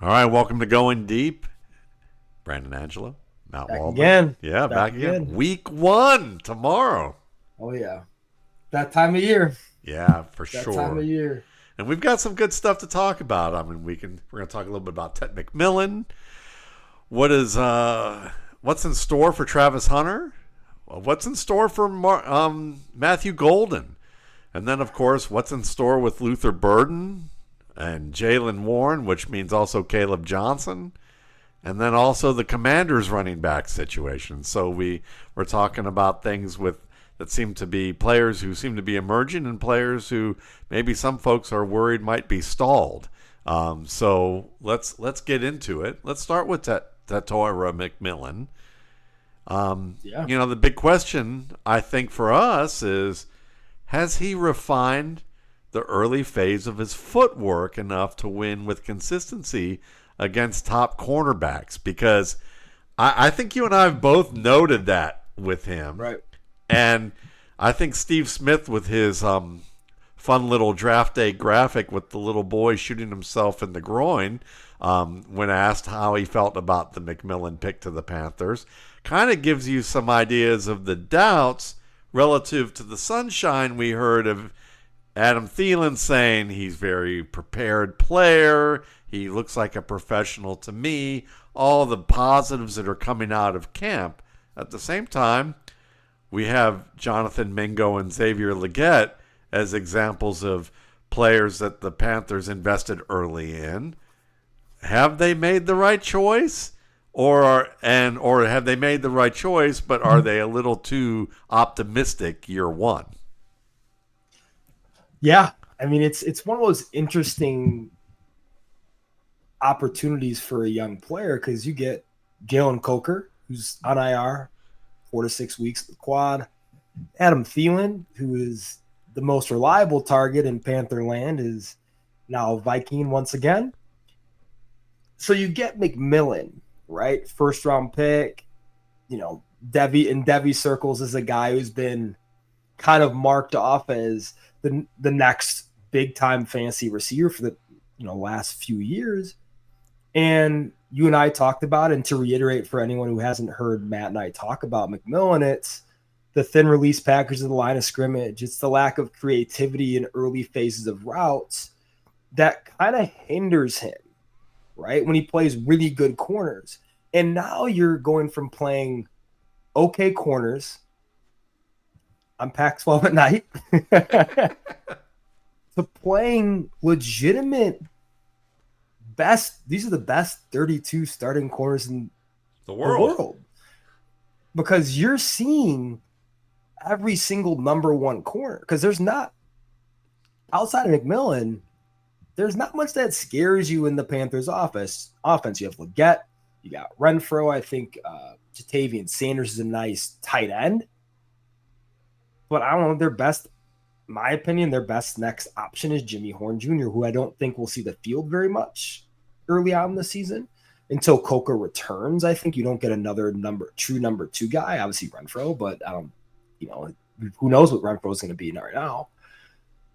All right, welcome to Going Deep. Brandon Angelo, Matt Back Waldman. again. Yeah, back again. Again. Week 1 tomorrow. Oh yeah. That time of year. Yeah, for That time of sure. year. And we've got some good stuff to talk about. I mean, we're going to talk a little bit about Ted McMillan. What's in store for Travis Hunter? What's in store for Matthew Golden? And then, of course, what's in store with Luther Burden and Jaylen Warren, which means also Kaleb Johnson. And then also the Commanders running back situation. So we're talking about things that seem to be players who seem to be emerging and players who maybe some folks are worried might be stalled. So let's get into it. Let's start with Tetairoa McMillan. Yeah. The big question I think for us is, has he refined the early phase of his footwork enough to win with consistency against top cornerbacks? Because I think you and I have both noted that with him. Right. And I think Steve Smith, with his fun little draft day graphic with the little boy shooting himself in the groin, when asked how he felt about the McMillan pick to the Panthers, kind of gives you some ideas of the doubts relative to the sunshine we heard of Adam Thielen saying he's a very prepared player. He looks like a professional to me. All the positives that are coming out of camp. At the same time, we have Jonathan Mingo and Xavier Legette as examples of players that the Panthers invested early in. Have they made the right choice? Or have they made the right choice, but are they a little too optimistic year one? Yeah. I mean, it's one of those interesting opportunities for a young player because you get Jalen Coker, who's on IR, 4 to 6 weeks the quad. Adam Thielen, who is the most reliable target in Panther land, is now Viking once again. So you get McMillan, right? First round pick. Devi circles is a guy who's been kind of marked off as the next big time fantasy receiver for the last few years. And you and I talked about it, and to reiterate for anyone who hasn't heard Matt and I talk about McMillan, it's the thin release package of the line of scrimmage. It's the lack of creativity in early phases of routes that kind of hinders him, right? When he plays really good corners. And now you're going from playing okay corners on Pac-12 at night to playing legitimate these are the best 32 starting corners in The world. the world. Because you're seeing every single number one corner. Because there's not, outside of McMillan, there's not much that scares you in the Panthers offense. You have Legette, you got Renfro. I think Jatavian Sanders is a nice tight end. But I don't know, my opinion, their best next option is Jimmy Horn Jr., who I don't think will see the field very much early on in the season until Coker returns. I think you don't get another true number 2 guy, obviously Renfro, but who knows what Renfro is going to be right now.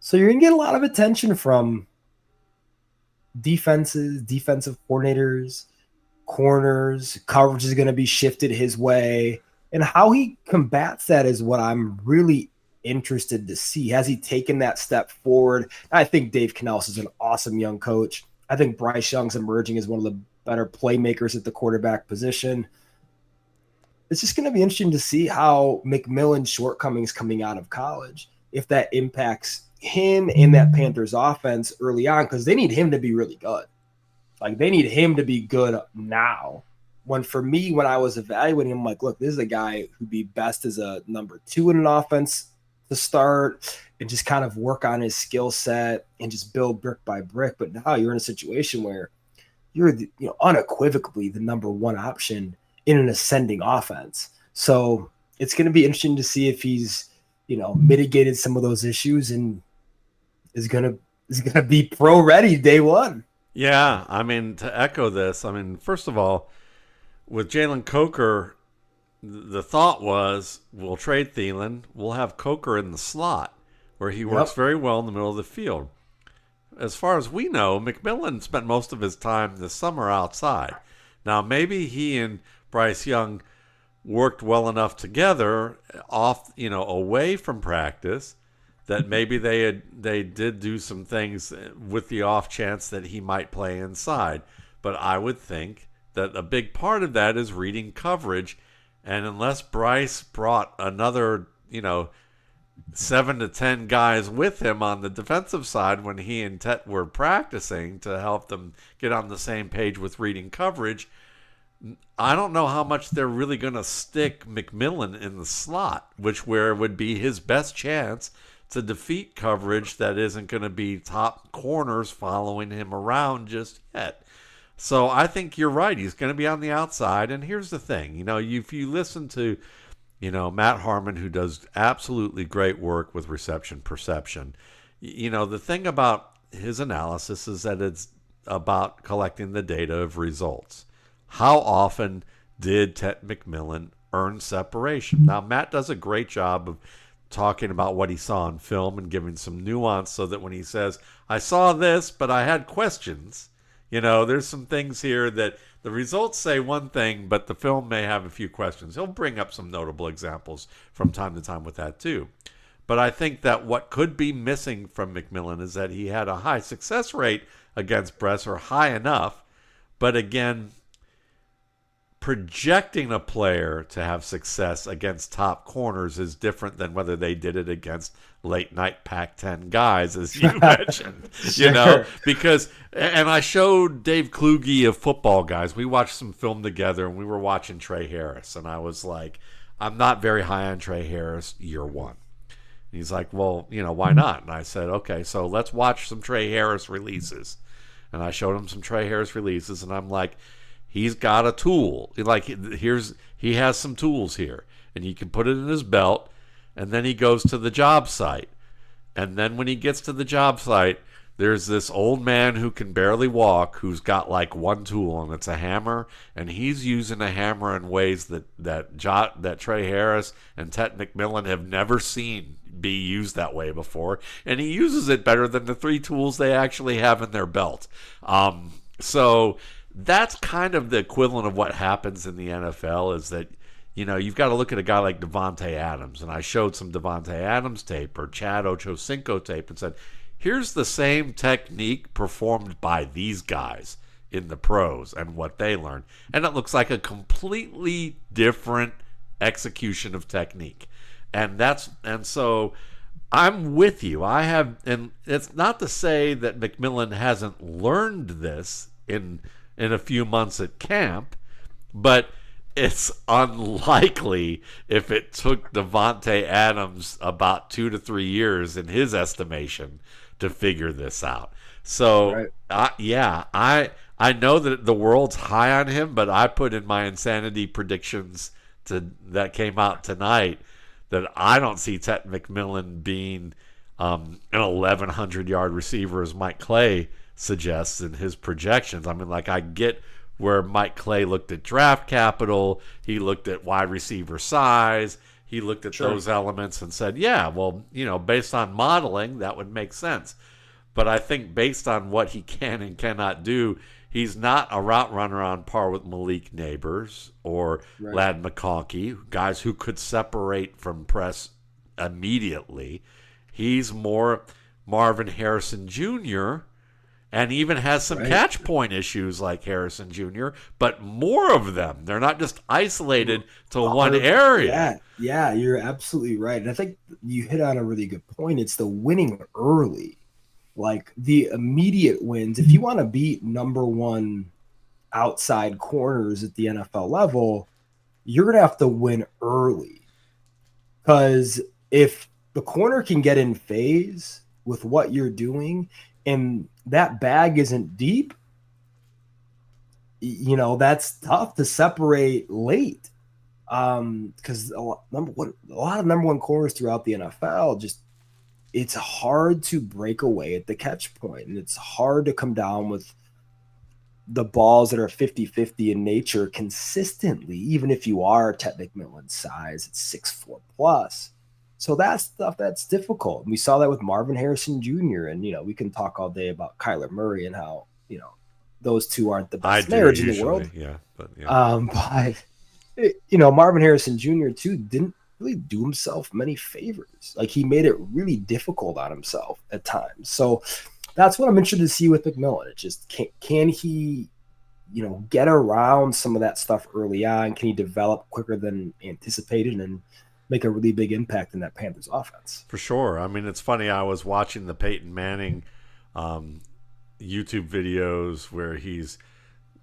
So you're going to get a lot of attention from defensive coordinators, corners. Coverage is going to be shifted his way. And how he combats that is what I'm really interested to see. Has he taken that step forward? I think Dave Canales is an awesome young coach. I think Bryce Young's emerging as one of the better playmakers at the quarterback position. It's just going to be interesting to see how McMillan's shortcomings coming out of college, if that impacts him and that Panthers offense early on, because they need him to be really good. Like, they need him to be good now. When I was evaluating him, I'm like, look, this is a guy who'd be best as a number 2 in an offense to start and just kind of work on his skill set and just build brick by brick. But now you're in a situation where you're unequivocally the number 1 option in an ascending offense. So it's going to be interesting to see if he's, mitigated some of those issues and is going to be pro ready day one. Yeah, I mean, to echo this, first of all, with Jalen Coker, the thought was we'll trade Thielen. We'll have Coker in the slot where he works very well in the middle of the field. as far as we know, McMillan spent most of his time this summer outside. Now, maybe he and Bryce Young worked well enough together away from practice that maybe they did do some things with the off chance that he might play inside. But I would think that a big part of that is reading coverage, and unless Bryce brought another 7 to 10 guys with him on the defensive side when he and Tet were practicing to help them get on the same page with reading coverage, I don't know how much they're really going to stick McMillan in the slot, where would be his best chance to defeat coverage that isn't going to be top corners following him around just yet. So I think you're right. He's going to be on the outside. And here's the thing, if you listen to, Matt Harmon, who does absolutely great work with reception perception, the thing about his analysis is that it's about collecting the data of results. How often did Ted McMillan earn separation? Now, Matt does a great job of talking about what he saw on film and giving some nuance so that when he says, I saw this, but I had questions, there's some things here that the results say one thing, but the film may have a few questions. He'll bring up some notable examples from time to time with that too. But I think that what could be missing from McMillan is that he had a high success rate against Bress, or high enough, but again, projecting a player to have success against top corners is different than whether they did it against late night Pac-10 guys, as you mentioned, Sure. because, and I showed Dave Kluge of Football Guys. We watched some film together and we were watching Trey Harris. And I was like, I'm not very high on Trey Harris year one. And he's like, well, why not? And I said, okay, so let's watch some Trey Harris releases. And I showed him some Trey Harris releases and I'm like, he's got a tool. He has some tools here, and he can put it in his belt, and then he goes to the job site. And then when he gets to the job site, there's this old man who can barely walk who's got like one tool, and it's a hammer, and he's using a hammer in ways that Trey Harris and Ted McMillan have never seen be used that way before, and he uses it better than the 3 tools they actually have in their belt. So that's kind of the equivalent of what happens in the NFL, is that, you've got to look at a guy like Devontae Adams. And I showed some Devontae Adams tape or Chad Ochocinco tape and said, here's the same technique performed by these guys in the pros and what they learned. And it looks like a completely different execution of technique. And so I'm with you. And it's not to say that McMillan hasn't learned this in a few months at camp, but it's unlikely if it took Devontae Adams about 2 to 3 years in his estimation to figure this out. So, right. I know that the world's high on him, but I put in my insanity predictions that came out tonight that I don't see Ted McMillan being an 1,100-yard receiver as Mike Clay suggests in his projections. I mean, I get where Mike Clay looked at draft capital, he looked at wide receiver size, he looked at those elements and said, yeah, well, based on modeling, that would make sense. But I think based on what he can and cannot do, he's not a route runner on par with Malik Neighbors or Ladd McConkey, guys who could separate from press immediately. He's more Marvin Harrison Jr., and even has some catch point issues like Harrison Jr., but more of them. They're not just isolated to one area. Yeah, you're absolutely right. And I think you hit on a really good point. It's the winning early, like the immediate wins. If you want to beat number 1 outside corners at the NFL level, you're going to have to win early. Because if the corner can get in phase with what you're doing and that bag isn't deep, that's tough to separate late. Because a lot of number 1 corners throughout the NFL, it's hard to break away at the catch point, and it's hard to come down with the balls that are 50-50 in nature consistently, even if you are Ted McMillan's size, it's 6'4 plus. So that's stuff that's difficult. And we saw that with Marvin Harrison Jr. And, we can talk all day about Kyler Murray and how, those two aren't the I best do marriage in the usually, world. yeah, but yeah. But Marvin Harrison Jr. too didn't really do himself many favors. Like, he made it really difficult on himself at times. So that's what I'm interested to see with McMillan. It just can he, get around some of that stuff early on? Can he develop quicker than anticipated and make a really big impact in that Panthers offense? For sure. I mean, it's funny. I was watching the Peyton Manning YouTube videos where he's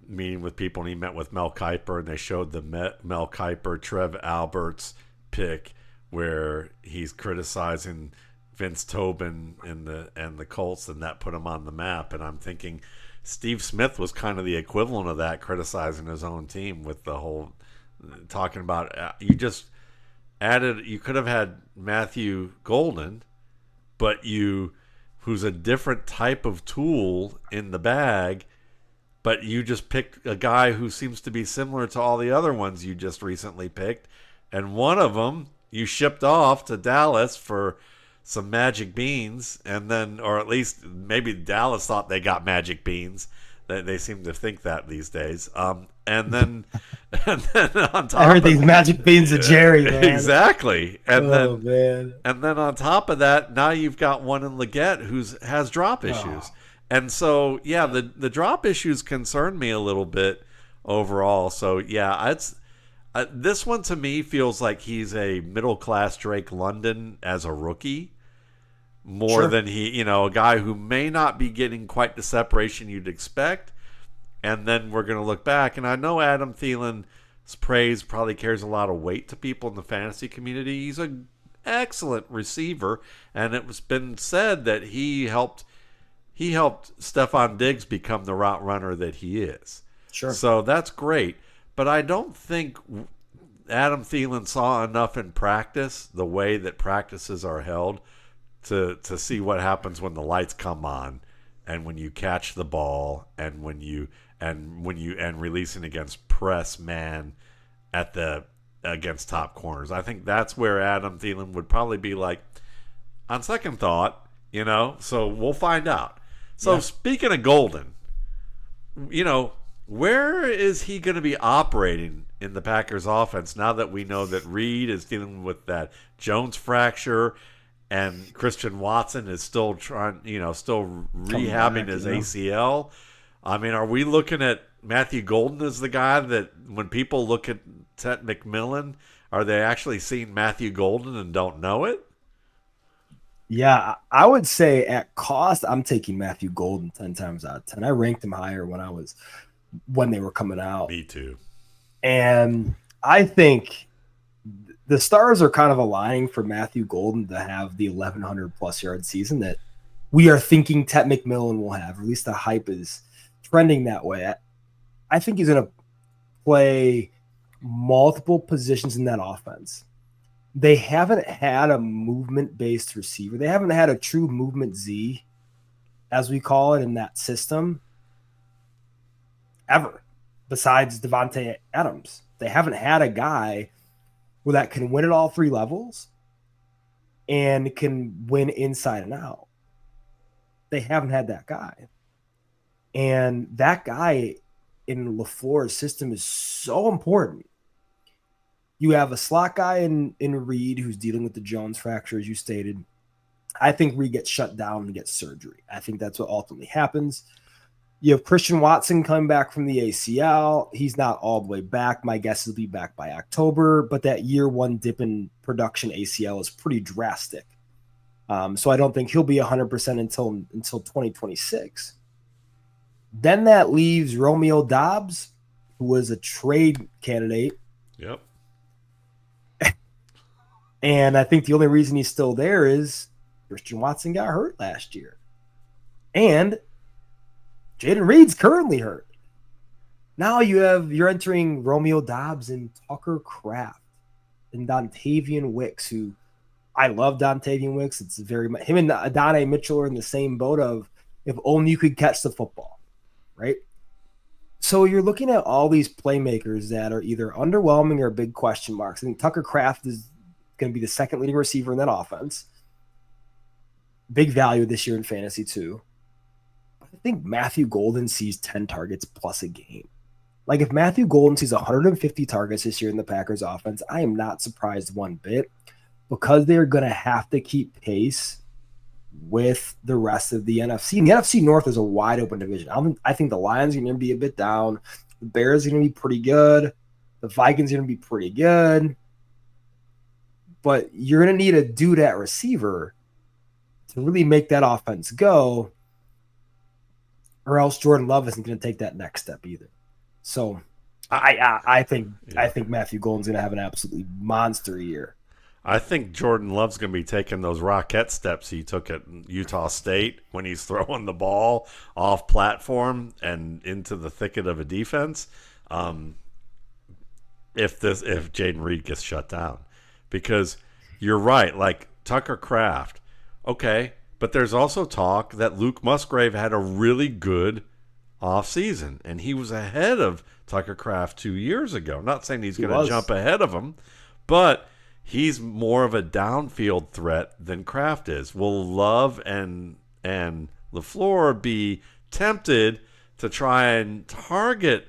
meeting with people, and he met with Mel Kiper, and they showed the Mel Kiper Trev Alberts pick where he's criticizing Vince Tobin and the Colts, and that put him on the map. And I'm thinking Steve Smith was kind of the equivalent of that, criticizing his own team with the whole talking about you could have had Matthew Golden, but who's a different type of tool in the bag, but you just picked a guy who seems to be similar to all the other ones you just recently picked, and one of them you shipped off to Dallas for some magic beans, and then, or at least maybe Dallas thought they got magic beans. They seem to think that these days. And then on top, everything's magic beans to Jerry, man. Exactly. And man. And then on top of that, now you've got one in Leggett who has drop issues. And so, yeah, the drop issues concern me a little bit overall. So, yeah, this one to me feels like he's a middle-class Drake London as a rookie more than a guy who may not be getting quite the separation you'd expect. And then we're going to look back. And I know Adam Thielen's praise probably carries a lot of weight to people in the fantasy community. He's an excellent receiver, and it was been said that he helped Stephon Diggs become the route runner that he is. Sure. So that's great. But I don't think Adam Thielen saw enough in practice, the way that practices are held, to see what happens when the lights come on and when you catch the ball and when you releasing against press man against top corners. I think that's where Adam Thielen would probably be like, on second thought, so we'll find out. So Speaking of Golden, where is he going to be operating in the Packers offense now that we know that Reed is dealing with that Jones fracture and Christian Watson is still still rehabbing his ACL? I mean, are we looking at Matthew Golden as the guy that when people look at Ted McMillan, are they actually seeing Matthew Golden and don't know it? Yeah, I would say at cost, I'm taking Matthew Golden 10 times out of 10. I ranked him higher when they were coming out. Me too. And I think the stars are kind of aligning for Matthew Golden to have the 1,100 plus yard season that we are thinking Ted McMillan will have. Or at least the hype is trending that way. I think he's going to play multiple positions in that offense. They haven't had a movement-based receiver. They haven't had a true movement Z, as we call it, in that system ever, besides Devontae Adams. They haven't had a guy that can win at all three levels and can win inside and out. They haven't had that guy. And that guy in LaFleur's system is so important. You have a slot guy in Reed who's dealing with the Jones fracture, as you stated. I think Reed gets shut down and gets surgery. I think that's what ultimately happens. You have Christian Watson coming back from the ACL. He's not all the way back. My guess is he'll be back by October, but that year one dip in production ACL is pretty drastic. So I don't think he'll be 100% until 2026. Then that leaves Romeo Doubs, who was a trade candidate. Yep. And I think the only reason he's still there is Christian Watson got hurt last year. And Jayden Reed's currently hurt. Now you're entering Romeo Doubs and Tucker Kraft and Dontavian Wicks, who I love Dontavian Wicks. It's him and Adonai Mitchell are in the same boat of if only you could catch the football, right? So you're looking at all these playmakers that are either underwhelming or big question marks. I think Tucker Kraft is going to be the second leading receiver in that offense. Big value this year in fantasy too. I think Matthew Golden sees 10 targets plus a game. Like if Matthew Golden sees 150 targets this year in the Packers offense, I am not surprised one bit, because they're going to have to keep pace with the rest of the NFC. And the NFC North is a wide open division. I think the Lions are going to be a bit down. The Bears are going to be pretty good. The Vikings are going to be pretty good. But you're going to need a dude at receiver to really make that offense go, or else Jordan Love isn't going to take that next step either. So I think Matthew Golden's going to have an absolutely monster year. I think Jordan Love's going to be taking those rocket steps he took at Utah State when he's throwing the ball off platform and into the thicket of a defense. If Jayden Reed gets shut down, because you're right, like Tucker Kraft, okay, but there's also talk that Luke Musgrave had a really good offseason, and he was ahead of Tucker Kraft 2 years ago. Not saying he's going to jump ahead of him, but he's more of a downfield threat than Kraft is. Will Love and LaFleur be tempted to try and target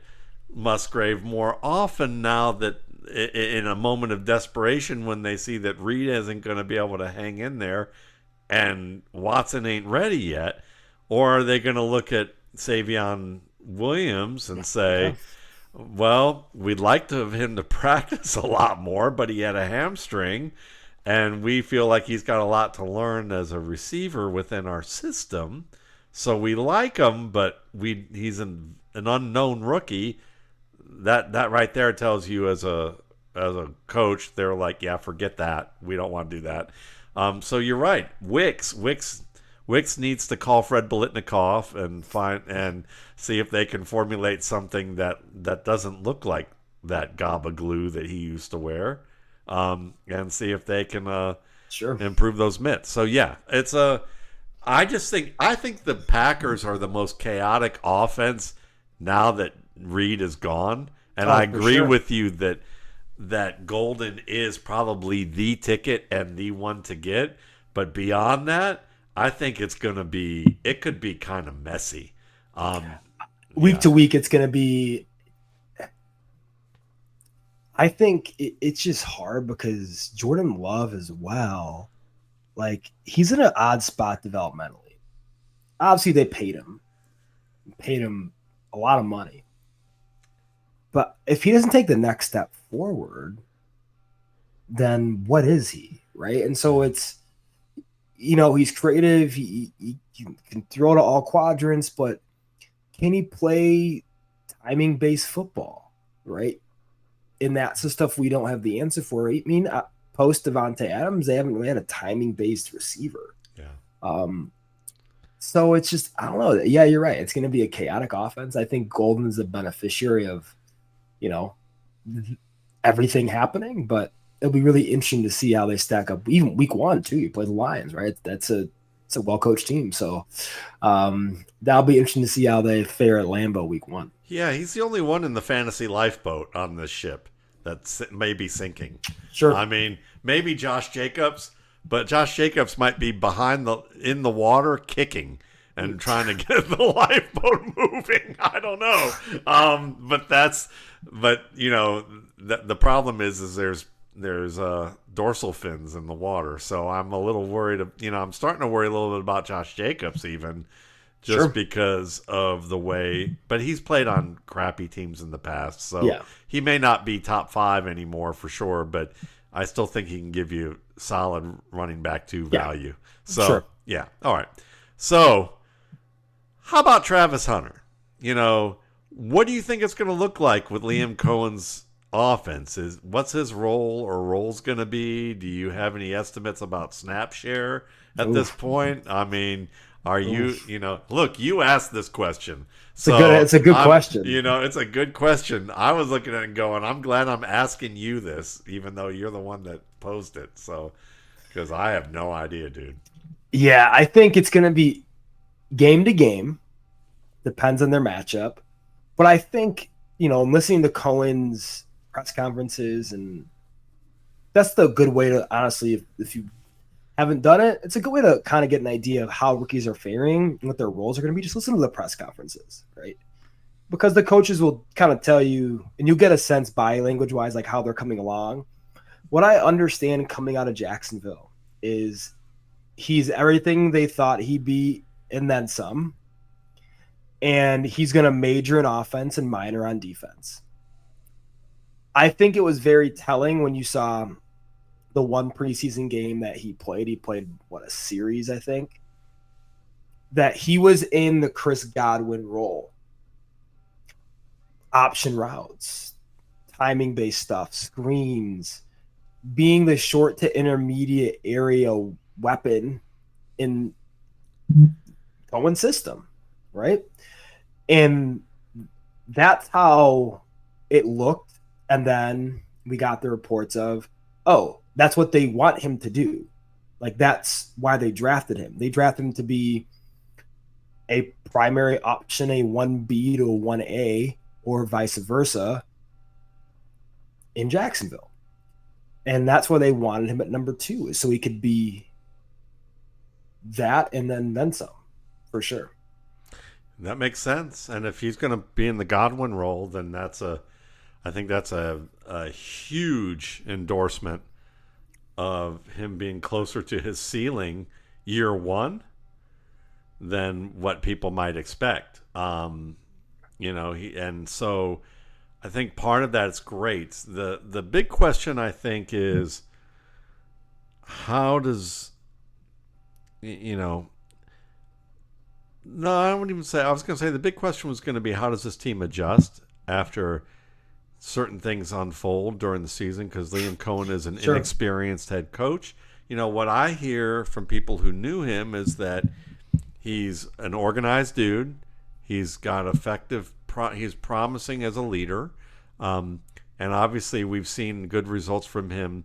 Musgrave more often now that in a moment of desperation when they see that Reed isn't going to be able to hang in there and Watson ain't ready yet? Or are they going to look at Savion Williams and say, well, we'd like to have him to practice a lot more, but he had a hamstring, and we feel like he's got a lot to learn as a receiver within our system. So we like him, but he's an unknown rookie. That right there tells you as a coach, they're like, yeah, forget that. We don't want to do that. So you're right. Wicks needs to call Fred Biletnikoff and see if they can formulate something that doesn't look like that GABA glue that he used to wear, and see if they can improve those mitts. So yeah, I think the Packers are the most chaotic offense now that Reed is gone, and I agree with you that Golden is probably the ticket and the one to get, but beyond that, I think it could be kind of messy. Week to week, it's going to be, I think it's just hard because Jordan Love as well, like he's in an odd spot developmentally. Obviously they paid him a lot of money, but if he doesn't take the next step forward, then what is he, right? And so it's, he's creative. He can throw to all quadrants, but can he play timing-based football, right? And that's the stuff we don't have the answer for. I mean, post Devontae Adams, they haven't really had a timing-based receiver. Yeah. So it's just, I don't know. Yeah, you're right. It's going to be a chaotic offense. I think Golden's a beneficiary of, everything happening, but it'll be really interesting to see how they stack up. Even week 1 too, you play the Lions, right? It's a well-coached team. So that'll be interesting to see how they fare at Lambeau week 1. Yeah, he's the only one in the fantasy lifeboat on this ship that may be sinking. Sure. I mean, maybe Josh Jacobs, but Josh Jacobs might be in the water kicking and trying to get the lifeboat moving. I don't know. The problem is there's dorsal fins in the water, so I'm a little worried. I'm starting to worry a little bit about Josh Jacobs even, just because of the way. But he's played on crappy teams in the past, so he may not be top 5 anymore for sure. But I still think he can give you solid running back 2 value. So yeah, all right. So how about Travis Hunter? What do you think it's going to look like with Liam Coen's offense? What's his role or roles going to be? Do you have any estimates about snap share at this point? I mean, are you look, you asked this question. It's a good question. It's a good question. I was looking at it and going, I'm glad I'm asking you this, even though you're the one that posed it. So, because I have no idea, dude. Yeah, I think it's going to be game to game. Depends on their matchup. But I think, listening to Cohen's press conferences and that's the good way to, honestly, if you haven't done it, it's a good way to kind of get an idea of how rookies are faring and what their roles are going to be. Just listen to the press conferences, right? Because the coaches will kind of tell you, and you'll get a sense body language wise, like how they're coming along. What I understand coming out of Jacksonville is he's everything they thought he'd be and then some. And he's going to major in offense and minor on defense. I think it was very telling when you saw the one preseason game that he played. He played, a series, I think, that he was in the Chris Godwin role. Option routes, timing-based stuff, screens, being the short to intermediate area weapon in Coen's system, right? And that's how it looked. And then we got the reports of, oh, that's what they want him to do. Like, that's why they drafted him. They drafted him to be a primary option, a 1B to a 1A, or vice versa in Jacksonville. And that's why they wanted him at number 2, is so he could be that and then some, for sure. That makes sense. And if he's going to be in the Godwin role, then I think that's a huge endorsement of him being closer to his ceiling year one than what people might expect. And so I think part of that's great. The big question, I think, is how does, no, I wouldn't even say. I was going to say the big question was going to be how does this team adjust after certain things unfold during the season, because Liam Coen is an inexperienced head coach. What I hear from people who knew him is that he's an organized dude. He's got he's promising as a leader. And obviously we've seen good results from him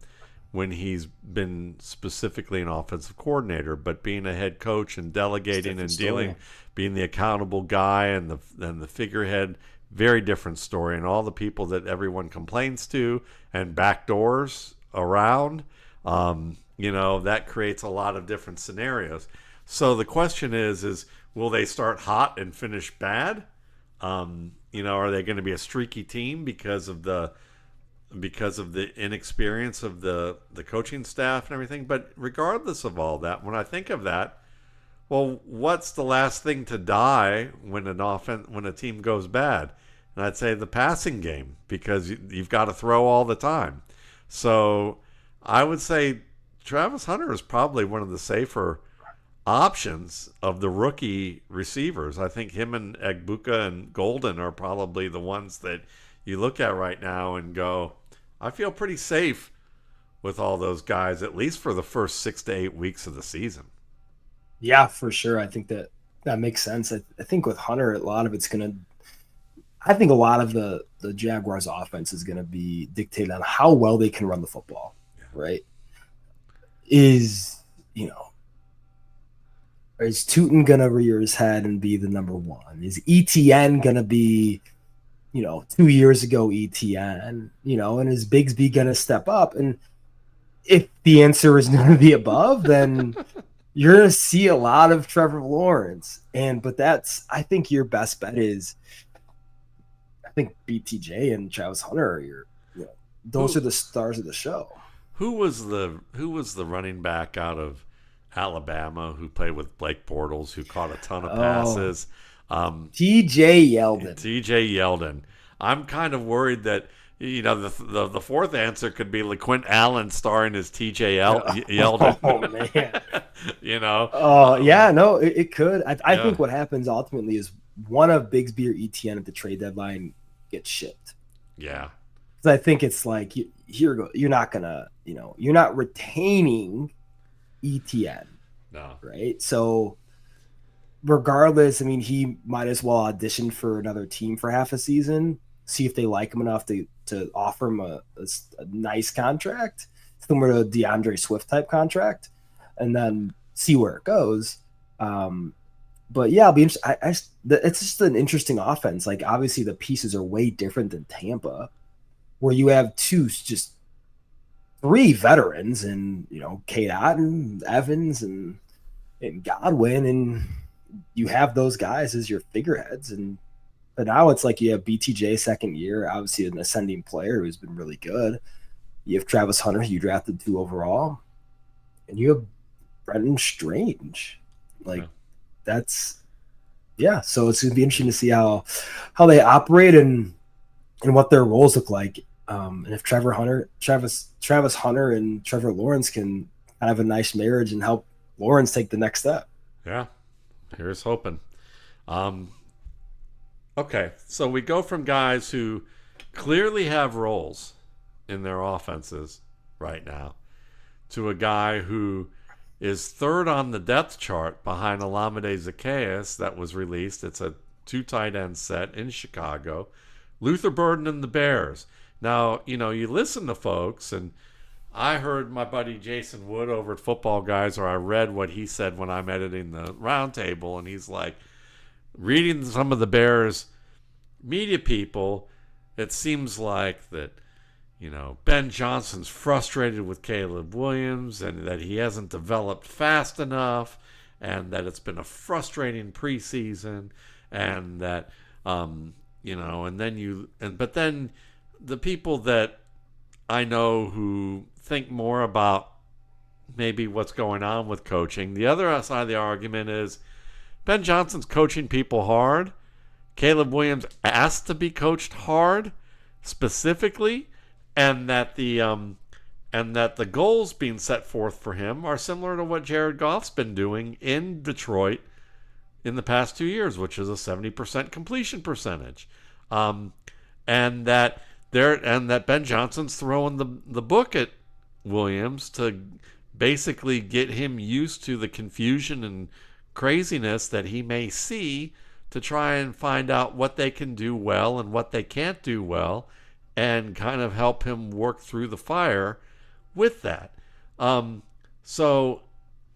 when he's been specifically an offensive coordinator, but being a head coach and delegating and being the accountable guy and the figurehead, very different story. And all the people that everyone complains to and backdoors around, that creates a lot of different scenarios. So the question is will they start hot and finish bad? Are they going to be a streaky team because of the inexperience of the coaching staff and everything? But regardless of all that, when I think of that, well, what's the last thing to die when a team goes bad? And I'd say the passing game, because you've got to throw all the time. So I would say Travis Hunter is probably one of the safer options of the rookie receivers. I think him and Egbuka and Golden are probably the ones that you look at right now and go, I feel pretty safe with all those guys, at least for the first 6 to 8 weeks of the season. Yeah, for sure. I think that makes sense. I think with Hunter, a lot of the Jaguars offense is going to be dictated on how well they can run the football, right? Is Tootin going to rear his head and be the number one? Is ETN going to be, 2 years ago ETN, and is Bigsby going to step up? And if the answer is none of the above, then you're going to see a lot of Trevor Lawrence. But I think your best bet is, I think BTJ and Travis Hunter are those are the stars of the show. Who was the running back out of Alabama who played with Blake Bortles, who caught a ton of passes? TJ Yeldon. I'm kind of worried that the fourth answer could be LaQuint Allen starring as TJ Yeldon. Oh man. It could. I think what happens ultimately is one of Bigsby or ETN at the trade deadline gets shipped. Yeah. Because I think it's like you're not gonna, you're not retaining ETN. No. Right. So regardless, he might as well audition for another team for half a season, see if they like him enough to offer him a nice contract, similar to DeAndre Swift type contract, and then see where it goes. But yeah, I'll be interested. It's just an interesting offense. Like, obviously the pieces are way different than Tampa, where you have two just three veterans and, K-Dot and Evans and Godwin, and you have those guys as your figureheads. But now it's like you have BTJ second year, obviously an ascending player who's been really good. You have Travis Hunter, you drafted 2 overall, and you have Brendan Strange. That's so it's gonna be interesting to see how they operate and what their roles look like. And if Travis Hunter and Trevor Lawrence can have a nice marriage and help Lawrence take the next step. Yeah, here's hoping. Okay, so we go from guys who clearly have roles in their offenses right now to a guy who is third on the depth chart behind Olamide Zaccheaus that was released. It's a 2 tight end set in Chicago. Luther Burden and the Bears. Now, you listen to folks, and I heard my buddy Jason Wood over at Football Guys, or I read what he said when I'm editing the roundtable, and he's like, reading some of the Bears media people, it seems like that, Ben Johnson's frustrated with Kaleb Williams and that he hasn't developed fast enough and that it's been a frustrating preseason and that, but then the people that I know who think more about maybe what's going on with coaching, the other side of the argument is Ben Johnson's coaching people hard. Kaleb Williams asked to be coached hard specifically, and that the goals being set forth for him are similar to what Jared Goff's been doing in Detroit in the past 2 years, which is a 70% completion percentage, and that Ben Johnson's throwing the book at Williams to basically get him used to the confusion and craziness that he may see, to try and find out what they can do well and what they can't do well, and kind of help him work through the fire with that. So,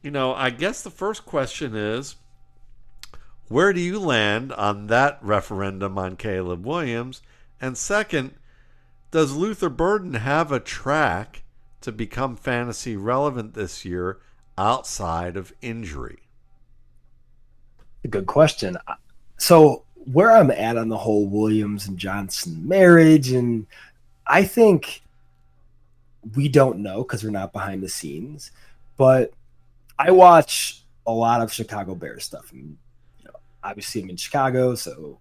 I guess the first question is, where do you land on that referendum on Kaleb Williams? And second, does Luther Burden have a track to become fantasy relevant this year outside of injury? A good question. So where I'm at on the whole Williams and Johnson marriage, and I think we don't know because we're not behind the scenes, but I watch a lot of Chicago Bears stuff. And, obviously I'm in Chicago, so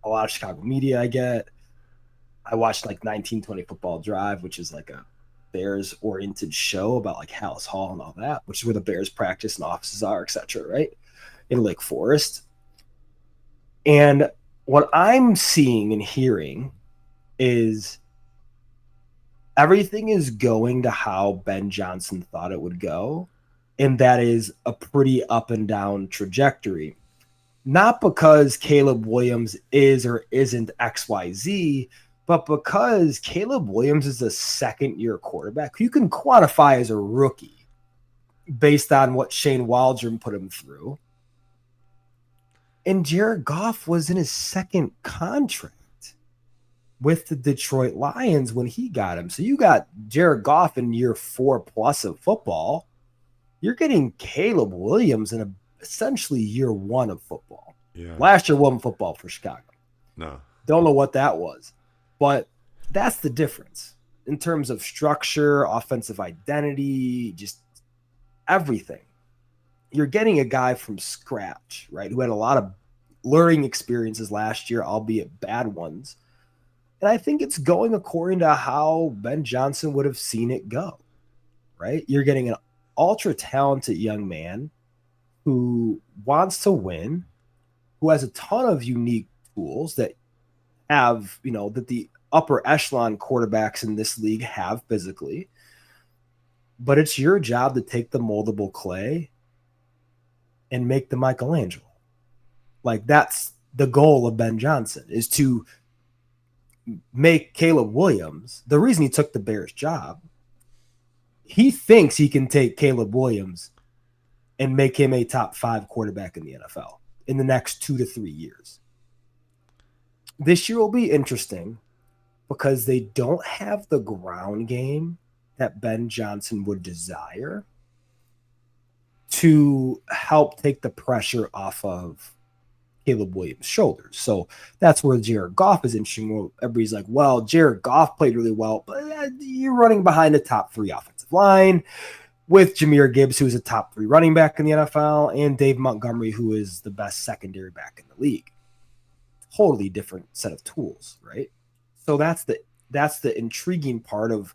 a lot of Chicago media I get. I watched like 1920 Football Drive, which is like a Bears oriented show about like Hallis Hall and all that, which is where the Bears practice and offices are, etc. Right in Lake Forest. And what I'm seeing and hearing is everything is going to how Ben Johnson thought it would go. And that is a pretty up and down trajectory. Not because Kaleb Williams is or isn't XYZ, but because Kaleb Williams is a second-year quarterback who you can quantify as a rookie based on what Shane Waldron put him through. And Jared Goff was in his second contract with the Detroit Lions when he got him. So you got Jared Goff in year 4+ of football. You're getting Kaleb Williams in essentially year 1 of football. Yeah. Last year wasn't football for Chicago. No. Don't know what that was. But that's the difference in terms of structure, offensive identity, just everything. You're getting a guy from scratch, right, who had a lot of learning experiences last year, albeit bad ones. And I think it's going according to how Ben Johnson would have seen it go, right? You're getting an ultra-talented young man who wants to win, who has a ton of unique tools that have, that the upper echelon quarterbacks in this league have physically. But it's your job to take the moldable clay and make the Michelangelo. Like, that's the goal of Ben Johnson, is to make Kaleb Williams. The reason he took the Bears job, he thinks he can take Kaleb Williams and make him a top 5 quarterback in the NFL in the next 2 to 3 years. This year will be interesting because they don't have the ground game that Ben Johnson would desire to help take the pressure off of Kaleb Williams' shoulders. So that's where Jared Goff is interesting. Where everybody's like, well, Jared Goff played really well, but you're running behind the top 3 offensive line with Jahmyr Gibbs, who is a top 3 running back in the NFL, and Dave Montgomery, who is the best secondary back in the league. Totally different set of tools, right? So that's the intriguing part of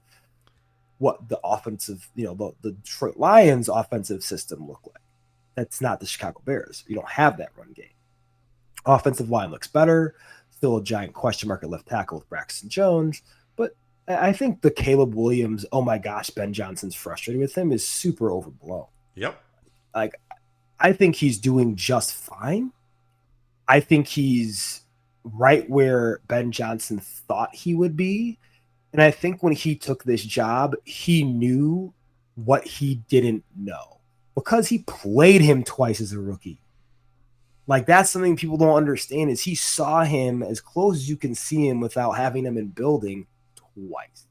what the offensive, the Detroit Lions offensive system look like. That's not the Chicago Bears. You don't have that run game. Offensive line looks better. Still a giant question mark at left tackle with Braxton Jones. But I think the Kaleb Williams, oh my gosh, Ben Johnson's frustrated with him, is super overblown. Yep. Like, I think he's doing just fine. I think he's right where Ben Johnson thought he would be. And I think when he took this job, he knew what he didn't know because he played him twice as a rookie. Like, that's something people don't understand is he saw him as close as you can see him without having him in building twice.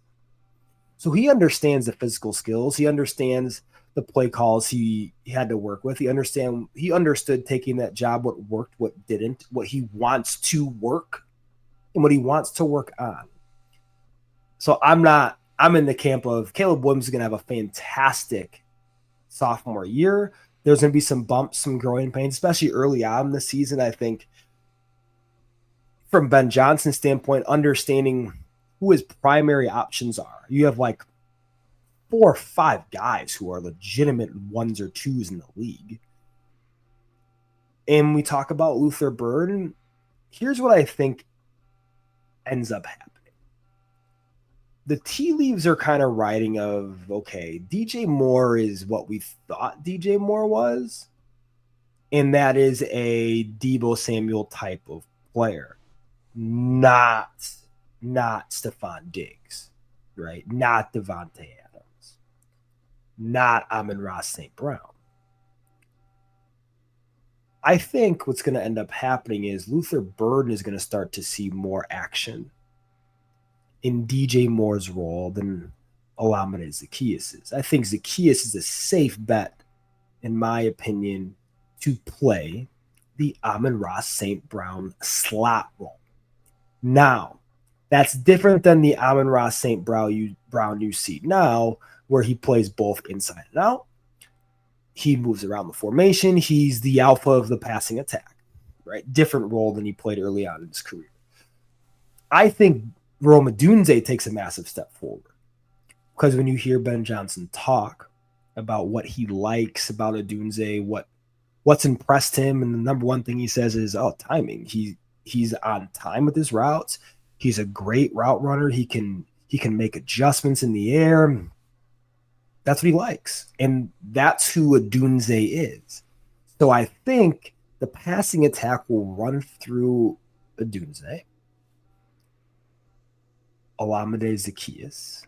So he understands the physical skills. He understands the play calls he had to work with. He understood taking that job, what worked, what didn't, what he wants to work, and what he wants to work on. So I'm in the camp of Kaleb Williams is going to have a fantastic sophomore year. There's going to be some bumps, some growing pains, especially early on in the season. I think from Ben Johnson's standpoint, understanding who his primary options are. You have like 4 or 5 guys who are legitimate 1s or 2s in the league. And we talk about Luther Burden. Here's what I think ends up happening. The tea leaves are kind of writing of, okay, DJ Moore is what we thought DJ Moore was. And that is a Deebo Samuel type of player. Not Stephon Diggs, right? Not Devontae Adams. Not Amon-Ra St. Brown. I think what's going to end up happening is Luther Burden is going to start to see more action in DJ Moore's role than Olamide Zaccheaus is. I think Zaccheaus is a safe bet, in my opinion, to play the Amon-Ra St. Brown slot role. Now, that's different than the Amon-Ra St. Brown you see now, where he plays both inside and out. He moves around the formation. He's the alpha of the passing attack, right? Different role than he played early on in his career. I think Rome Odunze takes a massive step forward because when you hear Ben Johnson talk about what he likes about Odunze, what's impressed him, and the number one thing he says is, timing. He's on time with his routes. He's a great route runner. He can make adjustments in the air. That's what he likes, and that's who Odunze is. So I think the passing attack will run through Odunze, Olamide Zaccheaus,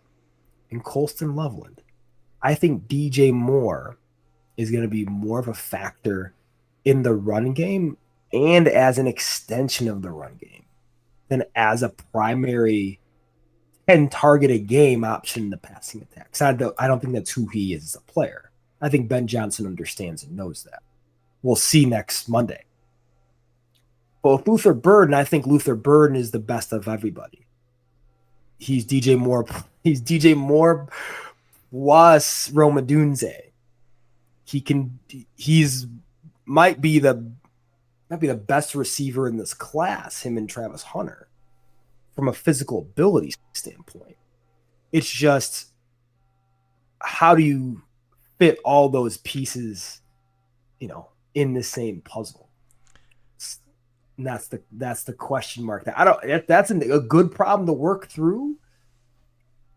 and Colston Loveland. I think DJ Moore is going to be more of a factor in the run game and as an extension of the run game than as a primary 10 targeted game option in the passing attack. So I don't think that's who he is as a player. I think Ben Johnson understands and knows that. We'll see next Monday. But with Luther Burden, I think Luther Burden is the best of everybody. He's DJ Moore. He's DJ Moore plus Rome Odunze. He's might be the best receiver in this class, him and Travis Hunter, from a physical ability standpoint. It's just, how do you fit all those pieces, in the same puzzle? And that's the question mark. That's a good problem to work through,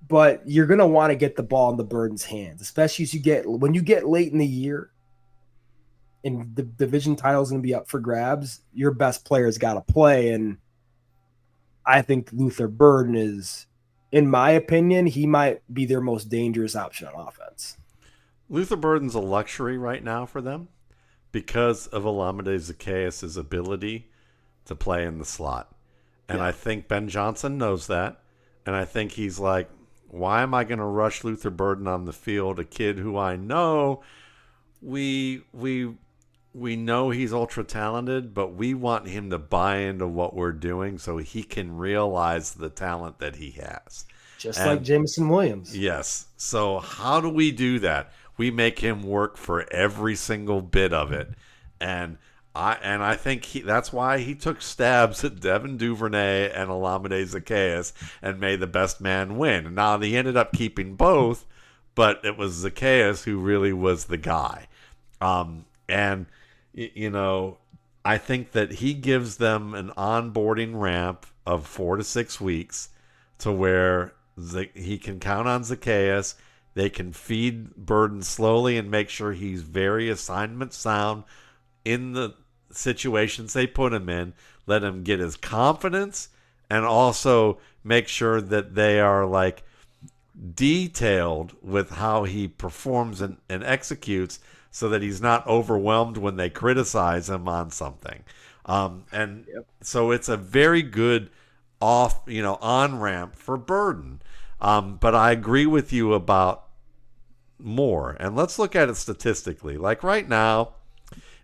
but you're gonna want to get the ball in the Burden's hands, especially when you get late in the year, and the division title is gonna be up for grabs. Your best player's got to play, and I think Luther Burden is, in my opinion, he might be their most dangerous option on offense. Luther Burden's a luxury right now for them because of Olamide Zaccheaus' ability to play in the slot. And I think Ben Johnson knows that. And I think he's like, why am I going to rush Luther Burden on the field, a kid who I know we know he's ultra talented, but we want him to buy into what we're doing so he can realize the talent that he has. Just like Jameson Williams. Yes. So how do we do that? We make him work for every single bit of it. And I think that's why he took stabs at Devin Duvernay and Olamide Zaccheaus and made the best man win. Now, he ended up keeping both, but it was Zaccheaus who really was the guy. And, you know, I think that he gives them an onboarding ramp of 4 to 6 weeks to where he can count on Zaccheaus. They can feed Burden slowly and make sure he's very assignment sound in the situations they put him in. Let him get his confidence and also make sure that they are like detailed with how he performs and executes so that he's not overwhelmed when they criticize him on something. So it's a very good on ramp for Burden. But I agree with you about more. And let's look at it statistically. Like right now,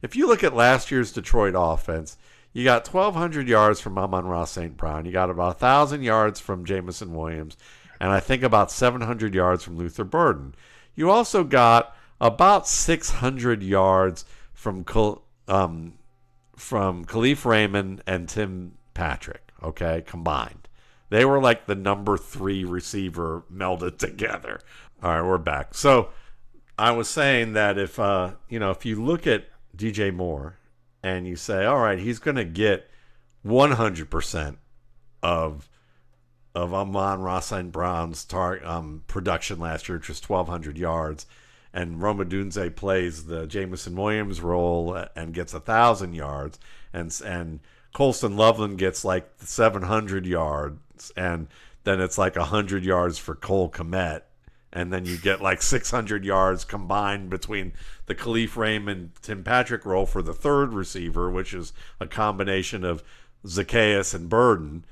if you look at last year's Detroit offense, you got 1,200 yards from Amon-Ra St. Brown. You got about 1,000 yards from Jameson Williams. And I think about 700 yards from Luther Burden. You also got about 600 yards from Kalif Raymond and Tim Patrick, okay, combined. They were like the number 3 receiver melded together. All right, we're back. So I was saying that if you look at DJ Moore and you say, all right, he's going to get 100% of Amon-Ra St. Brown's production last year, which was 1,200 yards, and Rome Odunze plays the Jameson Williams role and gets 1,000 yards, and Colston Loveland gets like 700 yards, and then it's like 100 yards for Cole Kmet, and then you get like 600 yards combined between the Kalif Raymond Tim Patrick role for the third receiver, which is a combination of Zaccheaus and Burden.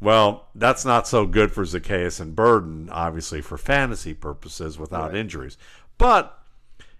Well, that's not so good for Zaccheaus and Burden, obviously, for fantasy purposes without injuries. But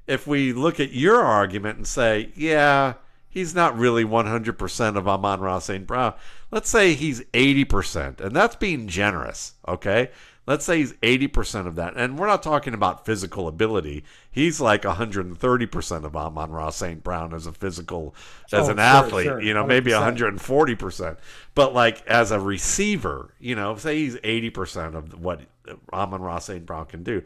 if we look at your argument and say, yeah, he's not really 100% of Amon-Ra St. Brown. Let's say he's 80%, and that's being generous, okay? Let's say he's 80% of that. And we're not talking about physical ability. He's like 130% of Amon-Ra St. Brown as an athlete, sure. Maybe 140%. But like as a receiver, say he's 80% of what Amon-Ra St. Brown can do.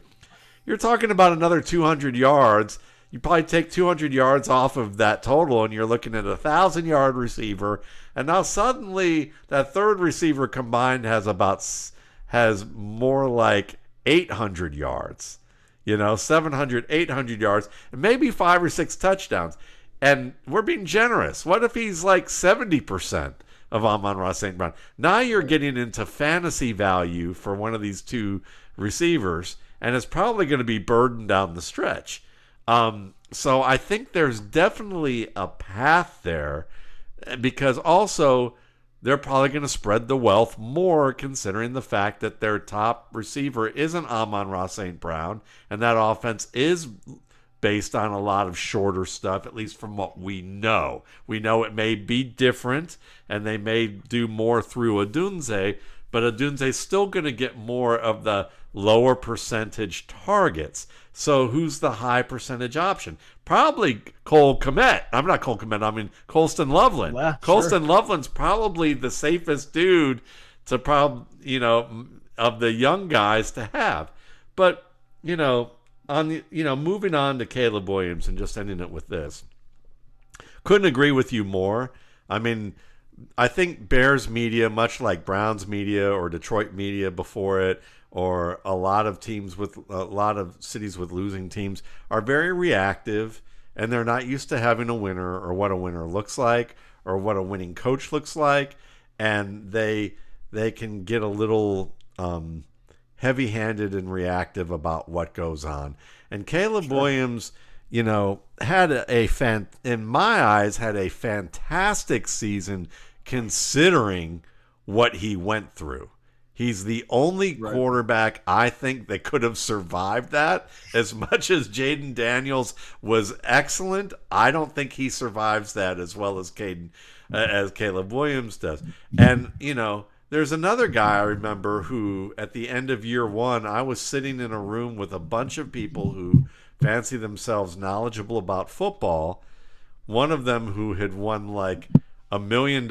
You're talking about another 200 yards. You probably take 200 yards off of that total, and you're looking at a 1,000-yard receiver. And now suddenly that third receiver combined has more like 800 yards, 700, 800 yards, and maybe 5 or 6 touchdowns. And we're being generous. What if he's like 70% of Amon-Ra St. Brown? Now you're getting into fantasy value for one of these two receivers, and it's probably going to be burdened down the stretch. So I think there's definitely a path there, because also they're probably going to spread the wealth more, considering the fact that their top receiver isn't Amon-Ra St. Brown, and that offense is based on a lot of shorter stuff, at least from what we know. We know it may be different, and they may do more through Odunze, but Odunze's still going to get more of the lower percentage targets. So who's the high percentage option? Probably Cole Kmet. I'm not Cole Kmet. I mean Colston Loveland. Yeah, Colston Loveland's probably the safest dude to of the young guys to have. But moving on to Kaleb Williams and just ending it with this. Couldn't agree with you more. I mean, I think Bears media, much like Browns media or Detroit media before it, or a lot of cities with losing teams, are very reactive, and they're not used to having a winner or what a winner looks like or what a winning coach looks like, and they can get a little heavy-handed and reactive about what goes on. And Kaleb Williams, had in my eyes, had a fantastic season considering what he went through. He's the only Right. quarterback I think that could have survived that. As much as Jayden Daniels was excellent, I don't think he survives that as well as as Kaleb Williams does. And there's another guy I remember who, at the end of year one, I was sitting in a room with a bunch of people who fancy themselves knowledgeable about football. One of them who had won like $1 million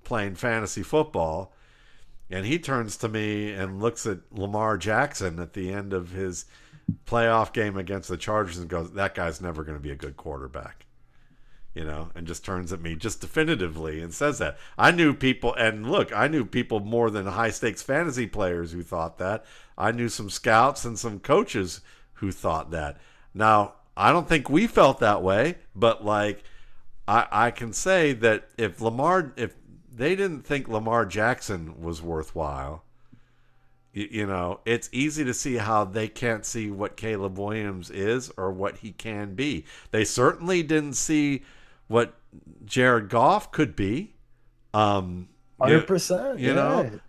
playing fantasy football. And he turns to me and looks at Lamar Jackson at the end of his playoff game against the Chargers and goes, "That guy's never going to be a good quarterback." And just turns at me just definitively and says that. I knew people more than high stakes fantasy players who thought that. I knew some scouts and some coaches who thought that. Now, I don't think we felt that way, but like I can say that if they didn't think Lamar Jackson was worthwhile, it's easy to see how they can't see what Kaleb Williams is or what he can be. They certainly didn't see what Jared Goff could be. 100%.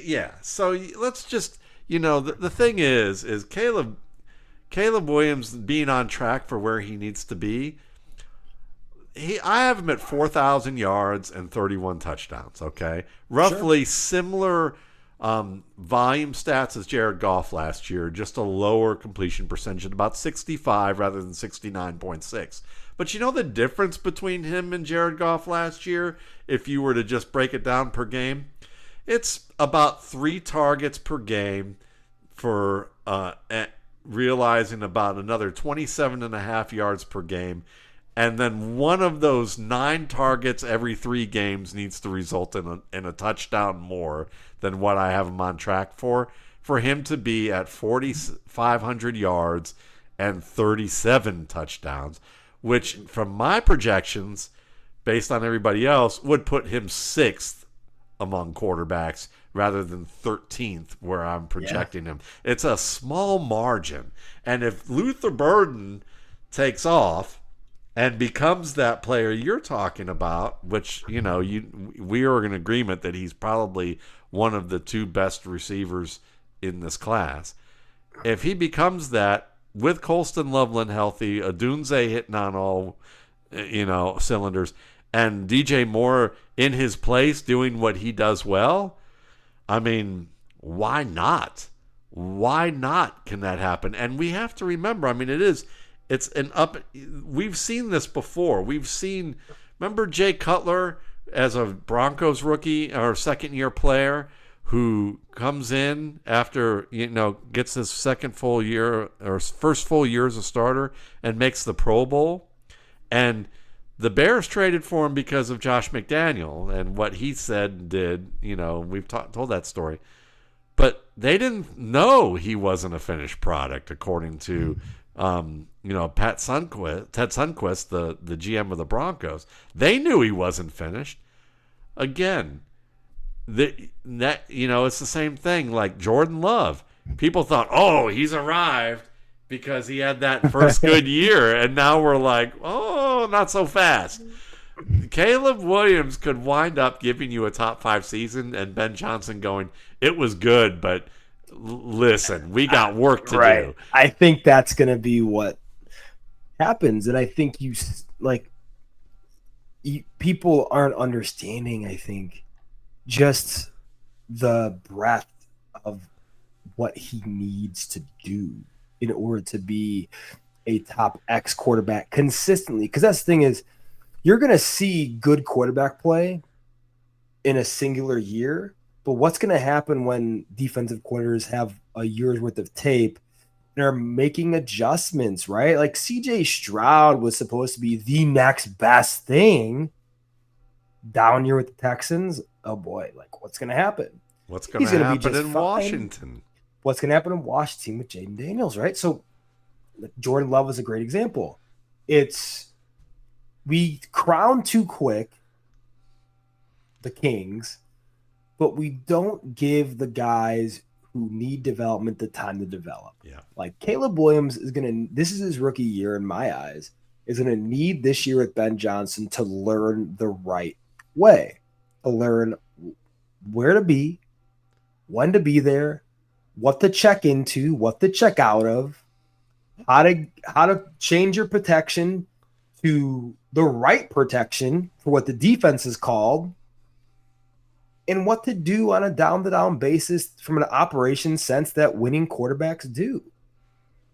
Yeah. So let's just, the thing is Kaleb Williams being on track for where he needs to be. I have him at 4,000 yards and 31 touchdowns. Okay, roughly similar volume stats as Jared Goff last year, just a lower completion percentage at about 65 rather than 69.6. But the difference between him and Jared Goff last year, if you were to just break it down per game, it's about 3 targets per game for realizing about another 27.5 yards per game. And then one of those 9 targets every 3 games needs to result in a touchdown more than what I have him on track for him to be at 4,500 yards and 37 touchdowns, which from my projections, based on everybody else, would put him 6th among quarterbacks rather than 13th where I'm projecting him. It's a small margin. And if Luther Burden takes off and becomes that player you're talking about, which, we are in agreement that he's probably one of the 2 best receivers in this class. If he becomes that, with Colston Loveland healthy, Odunze hitting on all, cylinders, and DJ Moore in his place doing what he does well, I mean, why not? Why not can that happen? And we have to remember, it's an up. We've seen this before. Remember Jay Cutler as a Broncos rookie or second-year player who comes in after, gets his second full year or first full year as a starter and makes the Pro Bowl. And the Bears traded for him because of Josh McDaniel and what he said and did. We've told that story. But they didn't know he wasn't a finished product, according to Ted Sundquist, the GM of the Broncos. They knew he wasn't finished. Again, it's the same thing. Like Jordan Love, people thought, oh, he's arrived because he had that first good year, and now we're like, oh, not so fast. Kaleb Williams could wind up giving you a top 5 season, and Ben Johnson going, it was good, but listen, we got work to do. I think that's going to be what happens. And I think people aren't understanding, I think, just the breadth of what he needs to do in order to be a top X quarterback consistently. Because that's the thing is, you're going to see good quarterback play in a singular year, but what's going to happen when defensive coordinators have a year's worth of tape and are making adjustments, right? Like CJ Stroud was supposed to be the next best thing. Down year with the Texans, oh boy, like what's going to happen? What's going to happen in Washington? What's going to happen in Washington with Jayden Daniels, right? So Jordan Love is a great example. We crown too quick the Kings, but we don't give the guys who need development the time to develop. Yeah. Like Kaleb Williams this is his rookie year in my eyes, is going to need this year with Ben Johnson to learn the right way, to learn where to be, when to be there, what to check into, what to check out of, how to change your protection to the right protection for what the defense is called, and what to do on a down-to-down basis from an operations sense that winning quarterbacks do.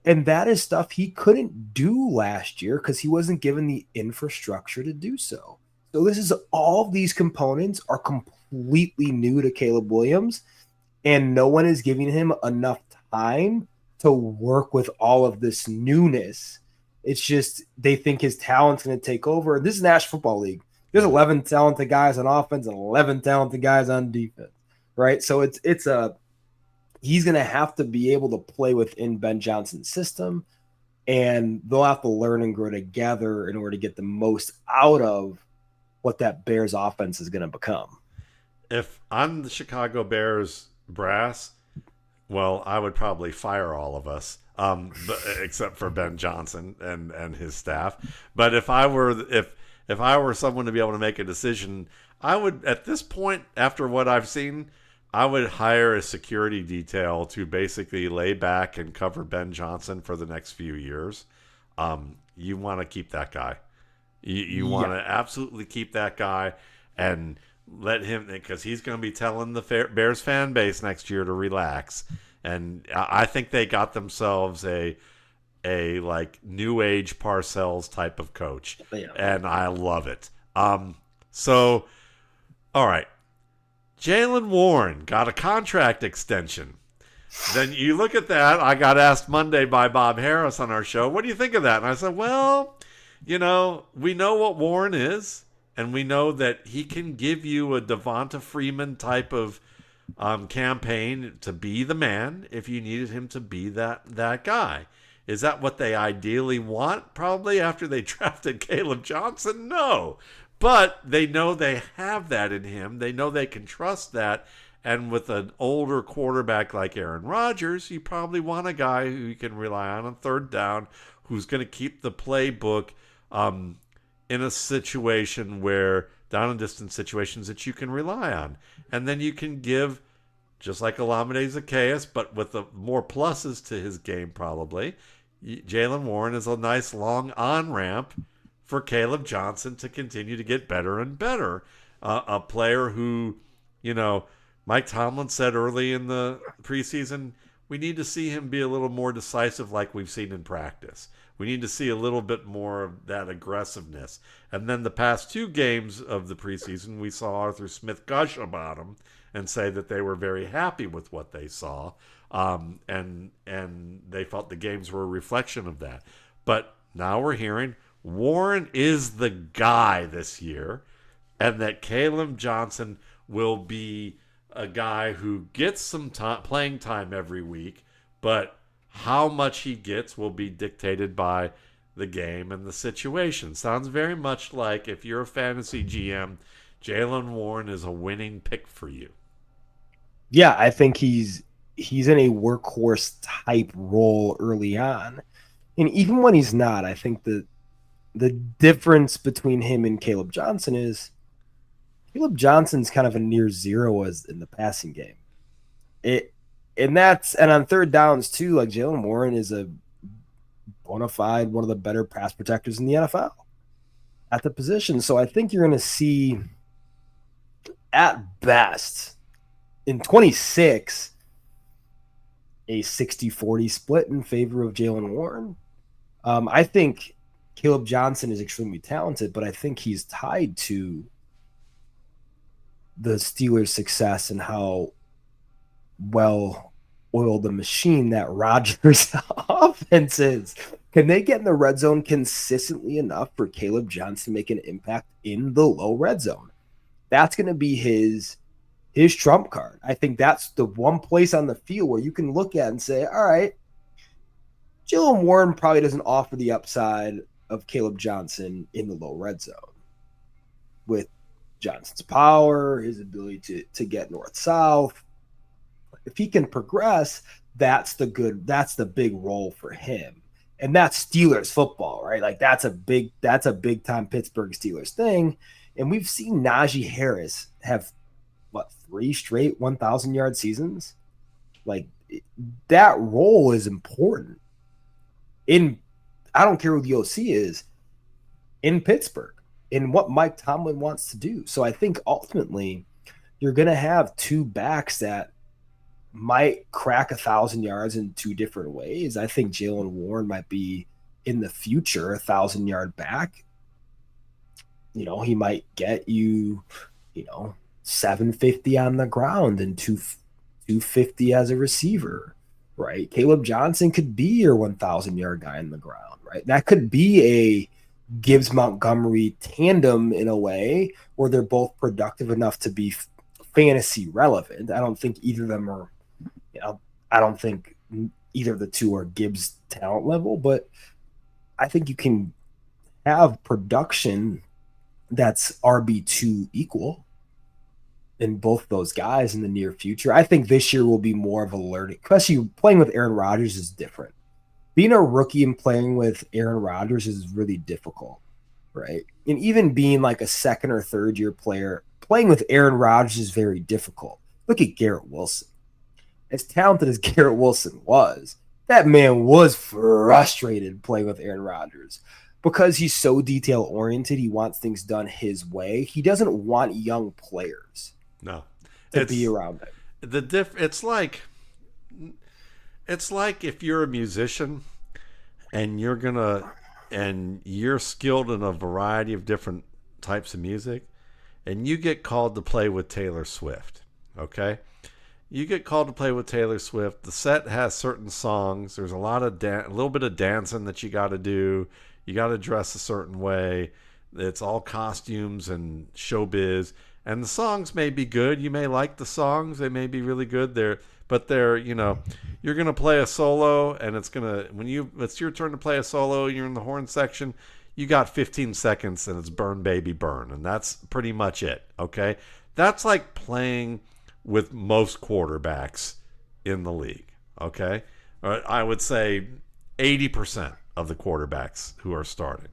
And that is stuff he couldn't do last year because he wasn't given the infrastructure to do so. So this is all of these components are completely new to Caleb Williams, and no one is giving him enough time to work with all of this newness. It's just they think his talent's going to take over. This is National Football League. There's 11 talented guys on offense and 11 talented guys on defense, right? So he's going to have to be able to play within Ben Johnson's system, and they'll have to learn and grow together in order to get the most out of what that Bears offense is going to become. If I'm the Chicago Bears brass, well, I would probably fire all of us, except for Ben Johnson and his staff. But if I were someone to be able to make a decision, I would, at this point, after what I've seen, I would hire a security detail to basically lay back and cover Ben Johnson for the next few years. You want to keep that guy. You want to absolutely keep that guy and let him, because he's going to be telling the Bears fan base next year to relax. And I think they got themselves a like new age Parcells type of coach, and I love it. So, all right, Jaylen Warren got a contract extension. Then you look at that. I got asked Monday by Bob Harris on our show, what do you think of that? And I said, well, we know what Warren is, and we know that he can give you a Devonta Freeman type of campaign to be the man if you needed him to be that guy. Is that what they ideally want? Probably after they drafted Kaleb Johnson? No. But they know they have that in him. They know they can trust that. And with an older quarterback like Aaron Rodgers, you probably want a guy who you can rely on third down, who's going to keep the playbook in a situation where, down and distance situations that you can rely on. And then you can give, just like Olamide Zaccheaus, but with more pluses to his game probably, Jaylen Warren is a nice long on-ramp for Kaleb Johnson to continue to get better and better. A player who, Mike Tomlin said early in the preseason, we need to see him be a little more decisive like we've seen in practice. We need to see a little bit more of that aggressiveness. And then the past two games of the preseason, we saw Arthur Smith gush about him and say that they were very happy with what they saw. And they felt the games were a reflection of that. But now we're hearing Warren is the guy this year, and that Kaleb Johnson will be a guy who gets some playing time every week, but how much he gets will be dictated by the game and the situation. Sounds very much like, if you're a fantasy GM, Jaylen Warren is a winning pick for you. Yeah, I think he's in a workhorse type role early on. And even when he's not, I think the difference between him and Kaleb Johnson is Kaleb Johnson's kind of a near zero as in the passing game. And on third downs too, like Jaylen Warren is a bona fide one of the better pass protectors in the NFL at the position. So I think you're going to see, at best, in 26, a 60-40 split in favor of Jaylen Warren. I think Kaleb Johnson is extremely talented, but I think he's tied to the Steelers' success and how well oiled the machine that Rodgers offense is. Can they get in the red zone consistently enough for Kaleb Johnson to make an impact in the low red zone? That's going to be his trump card. I think that's the one place on the field where you can look at and say, all right, Jaylen Warren probably doesn't offer the upside of Kaleb Johnson in the low red zone. With Johnson's power, his ability to get north-south, if he can progress, that's the big role for him. And that's Steelers football, right? Like that's a big time Pittsburgh Steelers thing. And we've seen Najee Harris have 3 straight 1,000-yard seasons. Like, that role is important. I don't care who the OC is, in Pittsburgh, in what Mike Tomlin wants to do. So I think ultimately you're going to have 2 backs that might crack 1,000 yards in 2 different ways. I think Jaylen Warren might be in the future a 1,000-yard back. He might get you, 750 on the ground and 250 as a receiver, right? Kaleb Johnson could be your 1,000-yard guy on the ground, right? That could be a Gibbs Montgomery tandem in a way where they're both productive enough to be fantasy relevant. I don't think either of them are, I don't think either of the two are Gibbs talent level, but I think you can have production that's RB2 equal in both those guys in the near future. I think this year will be more of a learning, especially playing with Aaron Rodgers is different. Being a rookie and playing with Aaron Rodgers is really difficult, right? And even being like a second or third year player, playing with Aaron Rodgers is very difficult. Look at Garrett Wilson. As talented as Garrett Wilson was, that man was frustrated playing with Aaron Rodgers because he's so detail oriented. He wants things done his way. He doesn't want young players to be around him. It's like if you're a musician and you're skilled in a variety of different types of music, and you get called to play with Taylor Swift, okay? You get called to play with Taylor Swift. The set has certain songs. There's a little bit of dancing that you got to do. You got to dress a certain way. It's all costumes and showbiz. And the songs may be good. You may like the songs. They may be really good. You're going to play a solo, and it's your turn to play a solo, you're in the horn section, you got 15 seconds, and it's burn, baby, burn. And that's pretty much it, okay? That's like playing with most quarterbacks in the league, okay? I would say 80% of the quarterbacks who are starting,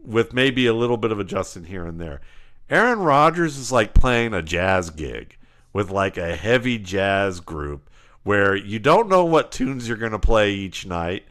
with maybe a little bit of adjusting here and there. Aaron Rodgers is like playing a jazz gig with like a heavy jazz group where you don't know what tunes you're going to play each night.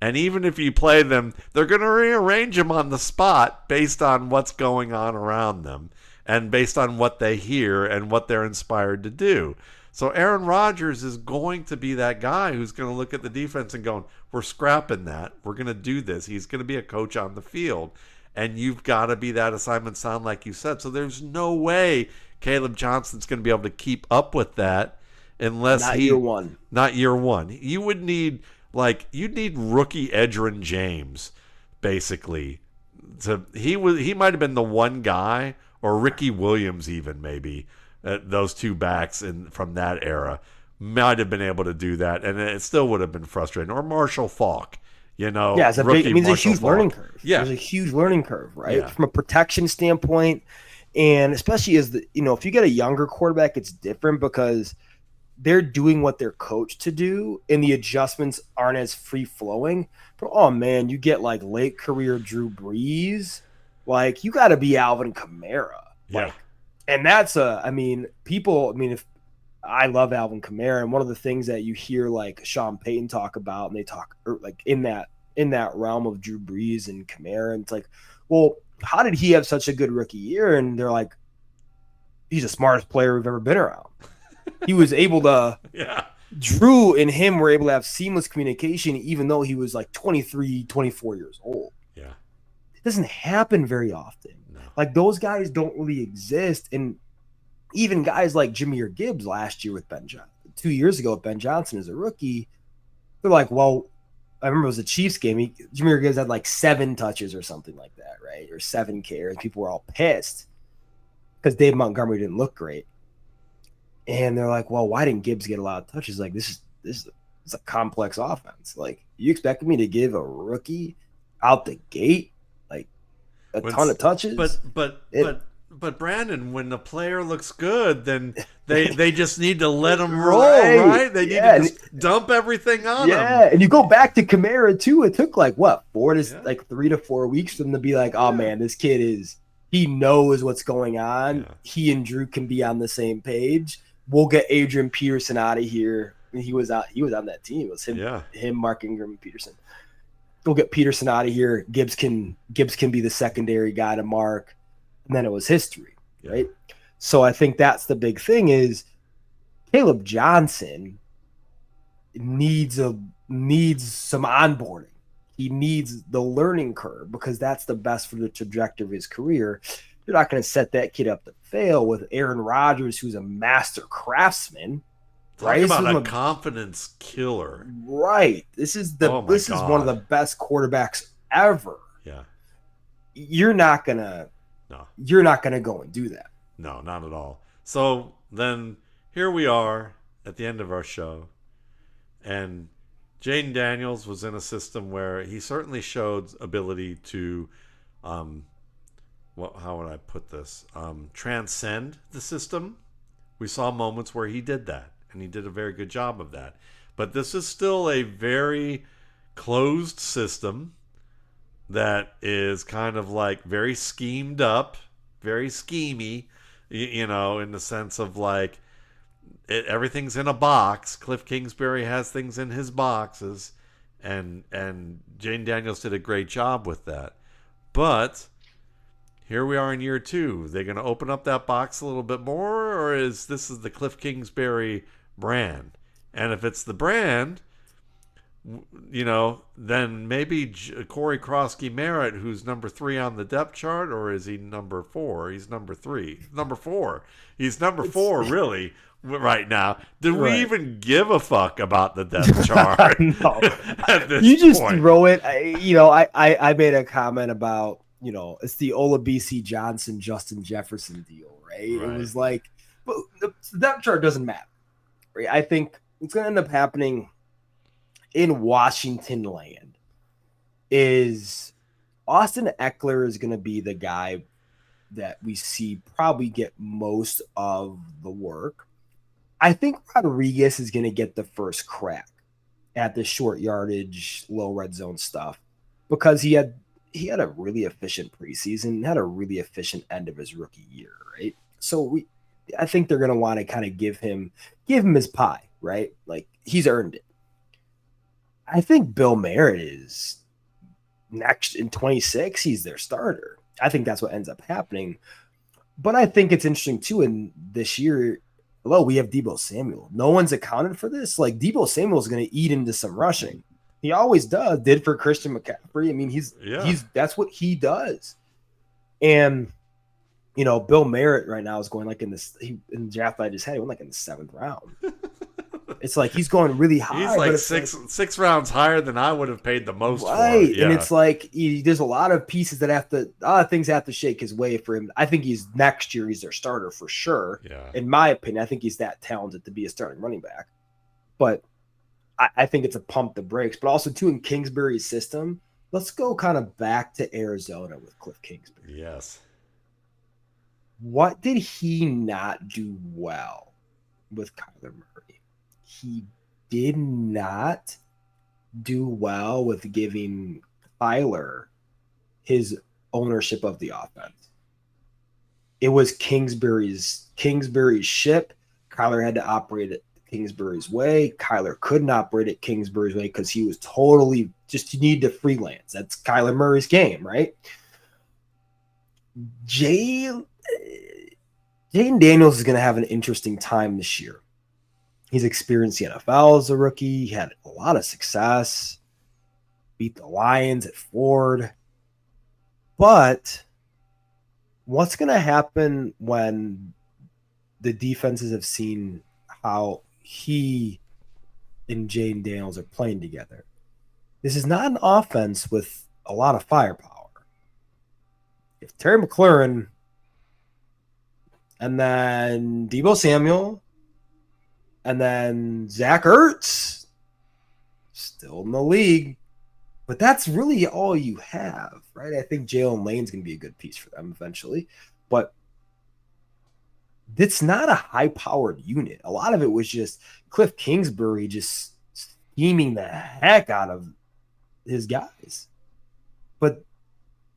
And even if you play them, they're going to rearrange them on the spot based on what's going on around them and based on what they hear and what they're inspired to do. So Aaron Rodgers is going to be that guy who's going to look at the defense and going, we're scrapping that. We're going to do this. He's going to be a coach on the field. And you've got to be that assignment sound like you said. So there's no way Kaleb Johnson's going to be able to keep up with that unless not year one. Not year one. You would need you'd need rookie Edgerrin James, basically. He might have been the one guy, or Ricky Williams even maybe. Those 2 backs from that era might have been able to do that, and it still would have been frustrating. Or Marshall Faulk. Yeah, it's a huge learning curve. Yeah. There's a huge learning curve, right? Yeah. From a protection standpoint, and especially as if you get a younger quarterback, it's different because they're doing what they're coached to do, and the adjustments aren't as free flowing. But oh man, you get like late career Drew Brees, you got to be Alvin Kamara, yeah. And that's if I love Alvin Kamara, and one of the things that you hear like Sean Payton talk about, and they talk in that realm of Drew Brees and Kamara, and it's like, well, how did he have such a good rookie year? And they're like, he's the smartest player we've ever been around. He was able to, Drew and him were able to have seamless communication, even though he was like 23, 24 years old. Yeah, it doesn't happen very often. No. Like those guys don't really exist, and even guys like Jahmyr Gibbs last year with Ben Johnson, 2 years ago with Ben Johnson as a rookie, they're like, well, I remember it was a Chiefs game. Jahmyr Gibbs had like 7 touches or something like that, right? Or 7 carries. People were all pissed because Dave Montgomery didn't look great. And they're like, well, why didn't Gibbs get a lot of touches? Like, this is a complex offense. Like, you expected me to give a rookie out the gate like a ton of touches? But Brandon, when the player looks good, then they just need to let him roll, right? They need to just dump everything on him. Yeah, and you go back to Kamara too. It took 3 to 4 weeks for them to be like, oh man, this kid He knows what's going on. Yeah. He and Drew can be on the same page. We'll get Adrian Peterson out of here. He was on that team. It was him, Mark Ingram, and Peterson. We'll get Peterson out of here. Gibbs can be the secondary guy to Mark, and then it was history, right? So I think that's the big thing is Kaleb Johnson needs some onboarding. He needs the learning curve because that's the best for the trajectory of his career. You're not going to set that kid up to fail with Aaron Rodgers, who's a master craftsman. Talk about a confidence killer. Right. This is one of the best quarterbacks ever. Yeah. You're not gonna go and do that. No, not at all. So then here we are at the end of our show. And Jayden Daniels was in a system where he certainly showed ability to how would I put this? Transcend the system. We saw moments where he did that. And he did a very good job of that. But this is still a very closed system that is kind of like very schemed up, very schemy, in the sense of like everything's in a box. Kliff Kingsbury has things in his boxes, and Jayden Daniels did a great job with that. But here we are in year 2. They're going to open up that box a little bit more, or is this the Kliff Kingsbury brand? And if it's the brand, then maybe Jacory Croskey-Merritt, who's number 3 on the depth chart, or is he number 4? He's number 3. Number 4. He's number 4, really, right now. Do we even give a fuck about the depth chart? No. At this you just point? Throw it. I made a comment about, it's the Olabisi Johnson, Justin Jefferson deal, right? It was like, but the depth chart doesn't matter. Right? I think what's going to end up happening in Washington land is Austin Eckler is going to be the guy that we see probably get most of the work. I think Rodriguez is going to get the first crack at the short yardage, low red zone stuff because he had a really efficient preseason, had a really efficient end of his rookie year, right? So I think they're going to want to kind of give him his pie, right? Like he's earned it. I think Bill Merritt is next in 26. He's their starter. I think that's what ends up happening. But I think it's interesting too. In this year, we have Deebo Samuel. No one's accounted for this. Like Deebo Samuel is going to eat into some rushing. He always does. Did for Christian McCaffrey. I mean, he's that's what he does. And Bill Merritt right now is going like in the draft I just had. He went like in the 7th round. It's like he's going really high. He's like six rounds higher than I would have paid the most for. Right. Yeah. And it's like there's a lot of pieces a lot of things have to shake his way for him. I think next year he's their starter for sure. Yeah. In my opinion, I think he's that talented to be a starting running back. But I think it's a pump the brakes. But also too in Kingsbury's system, let's go kind of back to Arizona with Kliff Kingsbury. Yes. What did he not do well with Kyler Murray? He did not do well with giving Kyler his ownership of the offense. It was Kingsbury's ship. Kyler had to operate it Kingsbury's way. Kyler couldn't operate it Kingsbury's way because he was totally you need to freelance. That's Kyler Murray's game, right? Jayden Daniels is going to have an interesting time this year. He's experienced the NFL as a rookie. He had a lot of success. Beat the Lions at Ford. But what's going to happen when the defenses have seen how he and Jayden Daniels are playing together? This is not an offense with a lot of firepower. If Terry McLaurin and then Deebo Samuel and then Zach Ertz, still in the league. But that's really all you have, right? I think Jaylen Lane's going to be a good piece for them eventually. But it's not a high-powered unit. A lot of it was just Kliff Kingsbury just scheming the heck out of his guys. But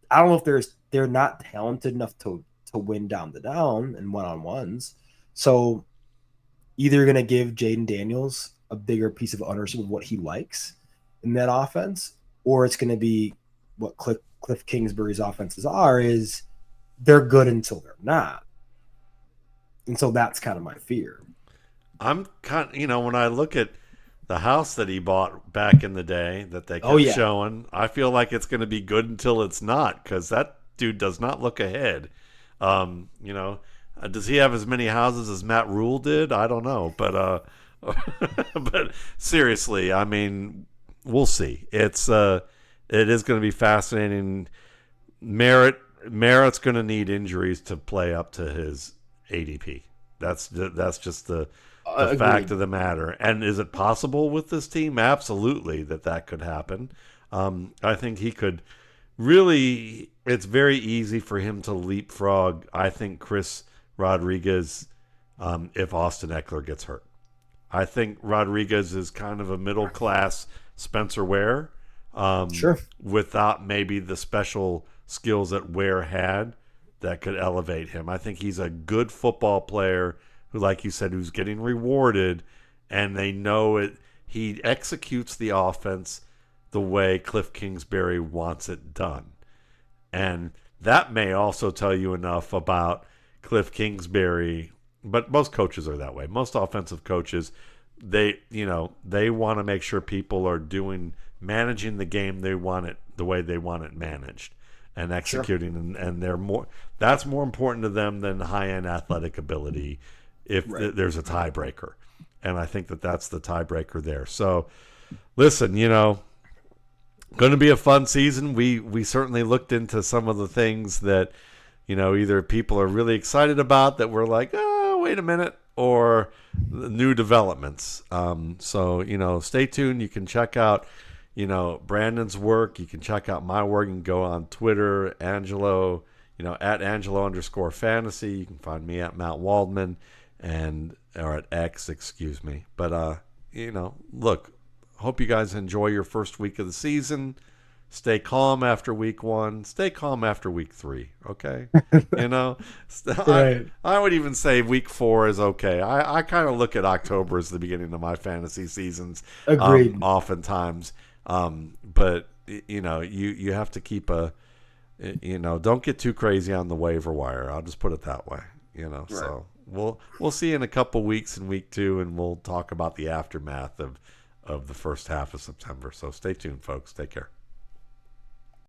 I don't know if there's they're not talented enough to win down the down and one-on-ones. So either you're going to give Jayden Daniels a bigger piece of ownership of what he likes in that offense, or it's going to be what Kliff Kingsbury's offenses are, is they're good until they're not. And so that's kind of my fear. I'm kind when I look at the house that he bought back in the day that they Oh kept yeah. showing, I feel like it's going to be good until it's not, because that dude does not look ahead. Um, you know, does he have as many houses as Matt Rule did? I don't know, but but seriously, I mean, we'll see. It is going to be fascinating. Merritt's going to need injuries to play up to his ADP. That's just the fact Agreed. of the matter. And is it possible with this team? Absolutely, that could happen. I think he could really. It's very easy for him to leapfrog. I think Chris Rodriguez, if Austin Eckler gets hurt. I think Rodriguez is kind of a middle class Spencer Ware, Sure. without maybe the special skills that Ware had that could elevate him. I think he's a good football player who, like you said, who's getting rewarded, and they know it. He executes the offense the way Kliff Kingsbury wants it done. And that may also tell you enough about Kliff Kingsbury, but most coaches are that way. Most offensive coaches, they want to make sure people are managing the game they want it the way they want it managed and Sure. executing, and they're more that's more important to them than high-end athletic ability if Right. there's a tiebreaker. And I think that's the tiebreaker there. So listen, going to be a fun season. We certainly looked into some of the things that either people are really excited about that we're like, oh, wait a minute, or the new developments. So stay tuned. You can check out Brandon's work. You can check out my work. You can go on Twitter, Angelo, at Angelo_fantasy. You can find me at Matt Waldman or at X, excuse me. But look, hope you guys enjoy your first week of the season. Stay calm after week 1. Stay calm after week 3. Okay, you know, Right. I would even say week 4 is okay. I kind of look at October as the beginning of my fantasy seasons. Agreed. Oftentimes, but you have to keep don't get too crazy on the waiver wire. I'll just put it that way. Right. So we'll see you in a couple weeks in week 2, and we'll talk about the aftermath of the first half of September. So stay tuned, folks. Take care.